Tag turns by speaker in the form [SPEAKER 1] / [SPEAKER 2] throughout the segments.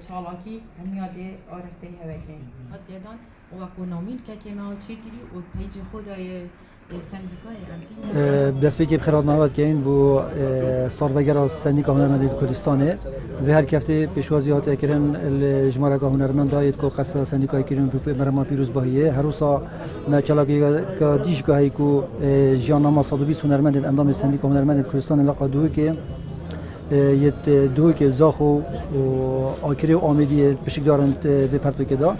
[SPEAKER 1] چالاکی همیاده آرسته هوکن هات یادان و اکونومین که کنار چیکری و پیج خدای
[SPEAKER 2] دست پیکی بخیرات نواد که این بو سالوگر از سندیکا هنرمندی کردستانه و هر کفته پیشوازی هات کردن جمهورک هنرمند داید که قصد سندیکای کردن برما پیروز باهیه هر روزا ما چلاکی که دیش گاهی که جیانما 120 هنرمند اندام سندیکا هنرمند کردستان لقا دوی که یت دوی که زاخو و آکری و آمیدی بشکدارند به پرتو که دا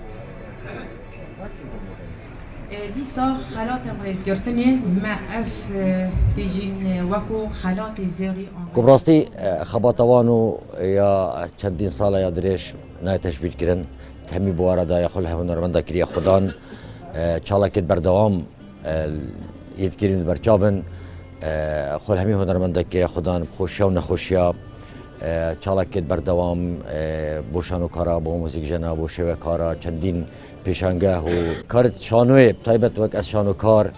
[SPEAKER 1] دیسا خلات رزگرتنه ما اف بیجین وکو خلات زیری آن
[SPEAKER 3] کبراستی خباتوانو یا چندین سال یا درش نه تشبیه کردن تمی بواردا یا خل هنرمندا کریه خودان چالاکت بردوام یدکرین برچاون خل همی هنرمندا کریه خودان خوشیا و نخوشیا چالاکت بردوام بوشانو کارا با موزیک جنا بو شوه کارا چندین پیشانگه و کارت شانوی تایبت وقت از شانو کار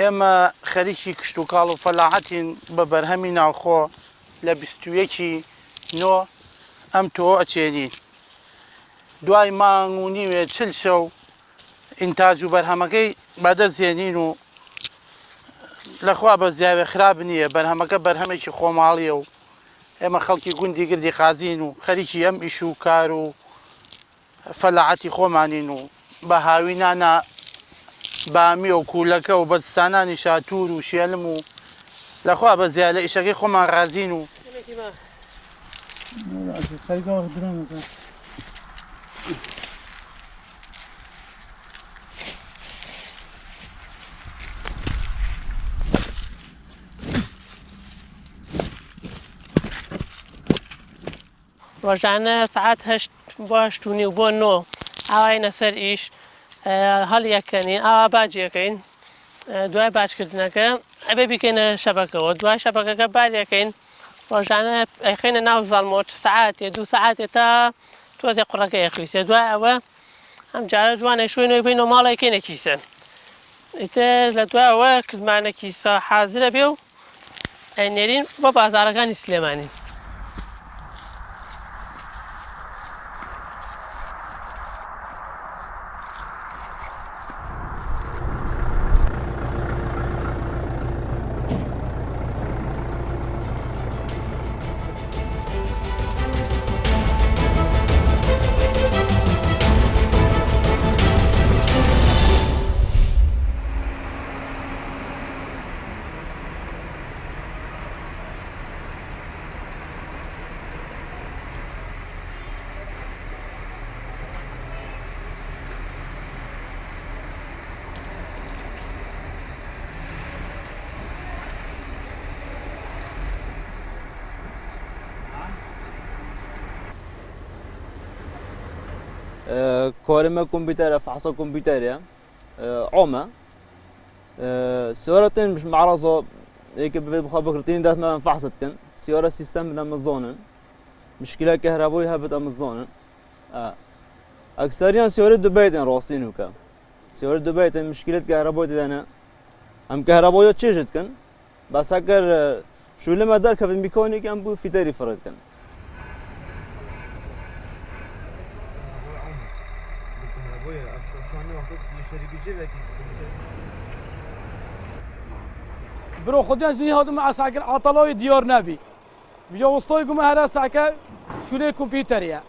[SPEAKER 4] ئێمە خەریکی کشتتوکاڵ و فەلاحەتین بە بەرهەمی ناوخۆ لە 21 نۆ ئەم تۆ ئەچێنین دوای مانگ و نیوێ چل شەو ئینتاج و بەرهەمەکەی بەدەستێنین و لەخوا بە زیاوێ خراپ نییە بەرهەمەکە بەرهەمێکی خۆماڵیە و ئێمە خەڵکی گوندی گردی قازین و خەریکی ئەم ئیش و کار و فەلاحەتی خۆمانین و بە هاوینانە بامی و کولەکە و بەستانانی شاتور و شێلم و لەخوا بە زیاد لە ئیشەکەی خۆمان ڕازین و
[SPEAKER 5] ڕۆژانە سعات 8 بۆ 8 و بۆ 9 ئاواینە سەر ئیش هەڵیەکەنین ئاوا باجیەکەین دوای باجکردنەکە ئەبێ بیکەینە شەبەکەەوە دوای شەبەکەکە باریەکەین ڕۆژانە ئەیخێنە ناو زەڵمۆ سعاتێ 2 سعاتێ تا تۆزێ قوڕەکە یەخویستێ دوای ئەوە ئەم جارە جوانە شوێنەوەی بینەوە ماڵێکەینە کیسە ئیتر لە دوای ئەوە کردمانە کیسە حازرە بێ و ئەنێرین بۆ بازارەکانی سلێمانی
[SPEAKER 6] كورما كمبيوتر فحص كمبيوتر عمى سيارة مش معرضة هيك بخبرتين ده ما فحصت كان سيارة سيستم ده متظانن مشكلة كهربائية هبت متظانن أكثريا سيارة دبي راسين وكا سيارة دبي مشكلة كهربائية ده أنا هم كهربائية تشجت كان بس أكر شو لما دار كفن ميكانيك هم بو في تاري فرد كان
[SPEAKER 7] برو خودیان دنیا هاتم عساکر عطلای دیار نبی بجا وسطای گم هر ساعت شونه کامپیوتریه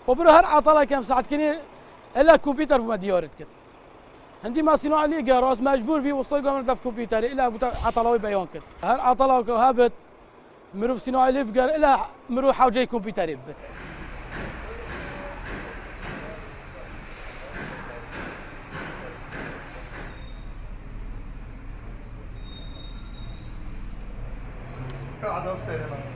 [SPEAKER 7] و برو هر عطلا کم ساعت کنی الا کامپیوتر بما دیارت کد هندی ما صناعه لی جراس مجبور بی وسطای گم دف کامپیوتری الا بوت عطلای بیان کد هر عطلا که هبت مرو صناعه لی بگر الا مرو حوجه کامپیوتری بد
[SPEAKER 8] قاعد بسير